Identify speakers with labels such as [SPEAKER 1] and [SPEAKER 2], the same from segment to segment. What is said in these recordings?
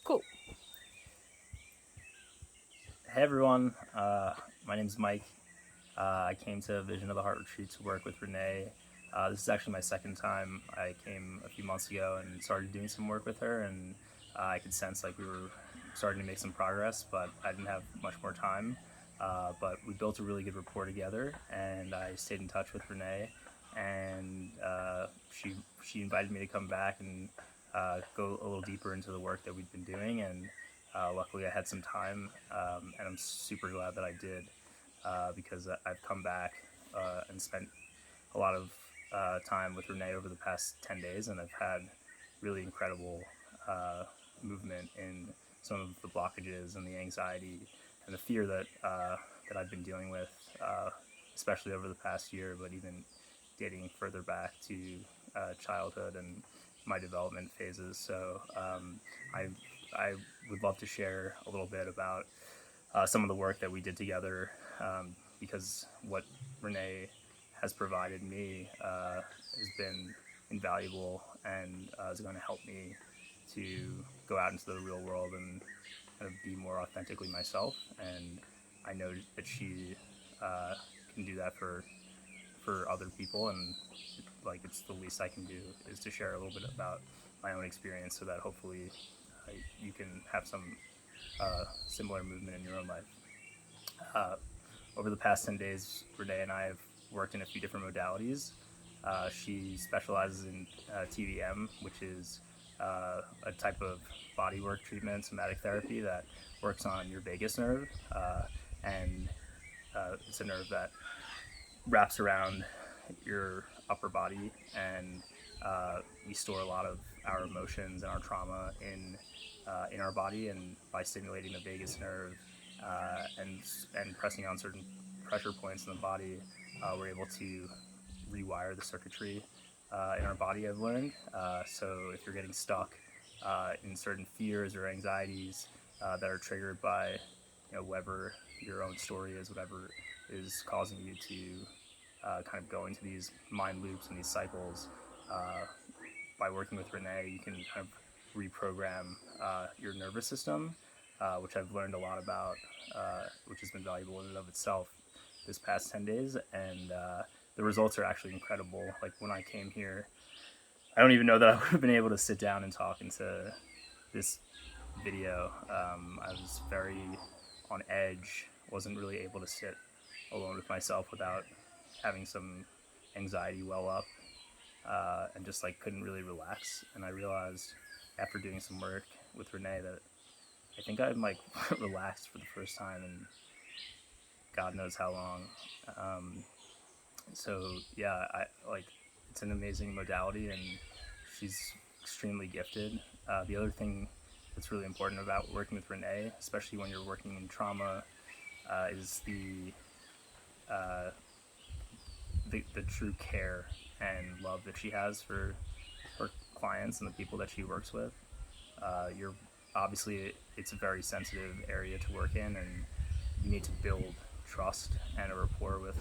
[SPEAKER 1] Cool.
[SPEAKER 2] Hey everyone, my name's Mike. I came to Vision of the Heart Retreat to work with Renee. This is actually my second time. I came a few months ago and started doing some work with her, and I could sense like we were starting to make some progress, but I didn't have much more time. But we built a really good rapport together, and I stayed in touch with Renee, and she invited me to come back and go a little deeper into the work that we've been doing, and luckily I had some time, and I'm super glad that I did because I've come back and spent a lot of time with Renee over the past 10 days, and I've had really incredible uh, movement in some of the blockages and the anxiety and the fear that I've been dealing with, especially over the past year, but even dating further back to childhood and my development phases. So I would love to share a little bit about some of the work that we did together, because what Renee has provided me has been invaluable and is going to help me to go out into the real world and kind of be more authentically myself. And I know that she can do that for other people, and like it's the least I can do is to share a little bit about my own experience, so that hopefully you can have some similar movement in your own life. Uh, Over the past 10 days, Renee and I have worked in a few different modalities. She specializes in TVM, which is a type of bodywork treatment, somatic therapy that works on your vagus nerve. And It's a nerve that wraps around your upper body, and we store a lot of our emotions and our trauma in our body. And by stimulating the vagus nerve and pressing on certain pressure points in the body, we're able to rewire the circuitry in our body, I've learned. So if you're getting stuck in certain fears or anxieties that are triggered by, whatever your own story is, whatever is causing you to kind of go into these mind loops and these cycles, uh, by working with Renee, you can kind of reprogram your nervous system, which I've learned a lot about, which has been valuable in and of itself this past 10 days. And the results are actually incredible. Like when I came here, I don't even know that I would have been able to sit down and talk into this video. I was very on edge, wasn't really able to sit alone with myself without having some anxiety well up, and just like couldn't really relax. And I realized after doing some work with Renee that I think I'm like relaxed for the first time in God knows how long. Um, so yeah, I like it's an amazing modality, and she's extremely gifted. The other thing that's really important about working with Renee, especially when you're working in trauma, is uh, the true care and love that she has for her clients and the people that she works with. You're obviously it's a very sensitive area to work in, and you need to build trust and a rapport with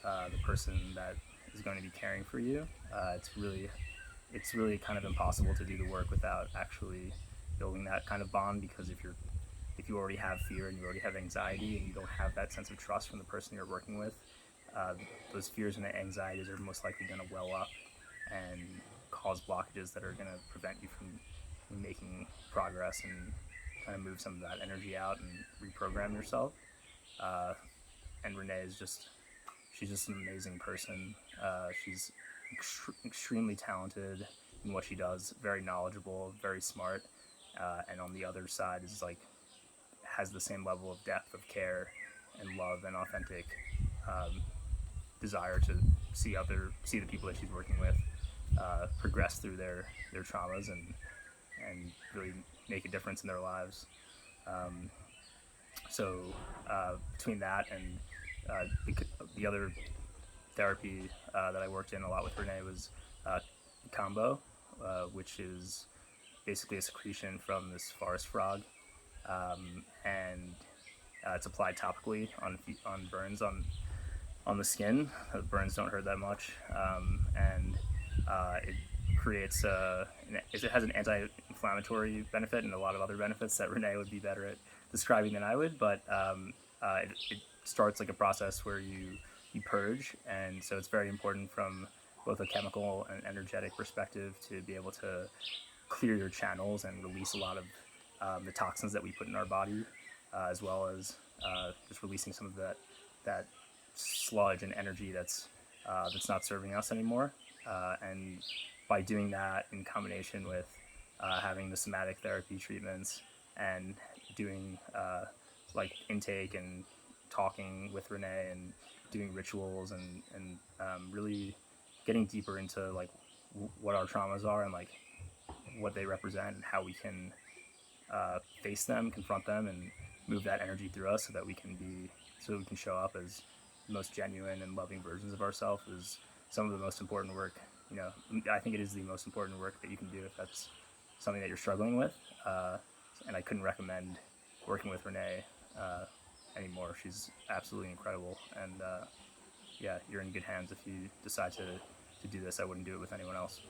[SPEAKER 2] the person that is going to be caring for you. It's really kind of impossible to do the work without actually building that kind of bond, because if you already have fear and you already have anxiety and you don't have that sense of trust from the person you're working with, uh, those fears and anxieties are most likely going to well up and cause blockages that are going to prevent you from making progress and kind of move some of that energy out and reprogram yourself. Uh, and Renee is she's just an amazing person. She's extremely talented in what she does, very knowledgeable, very smart, and on the other side is like has the same level of depth of care and love and authentic um, desire to see the people that she's working with progress through their traumas and really make a difference in their lives. Um, so between that and the other therapy that I worked in a lot with Renee was kambo, which is basically a secretion from this forest frog, and it's applied topically on burns on the skin. The burns don't hurt that much, and it creates it has an anti-inflammatory anti-inflammatory benefit and a lot of other benefits that Renee would be better at describing than I would. But it starts like a process where you purge, and so it's very important from both a chemical and energetic perspective to be able to clear your channels and release a lot of the toxins that we put in our body, as well as just releasing some of that sludge and energy that's not serving us anymore. And by doing that in combination with having the somatic therapy treatments and doing like intake and talking with Renee and doing rituals and really getting deeper into like what our traumas are and like what they represent and how we can face them, confront them, and move that energy through us so we can show up as the most genuine and loving versions of ourselves is some of the most important work. You know, I think it is the most important work that you can do if that's something that you're struggling with. And I couldn't recommend working with Renee anymore. She's absolutely incredible, and yeah, you're in good hands if you decide to do this. I wouldn't do it with anyone else.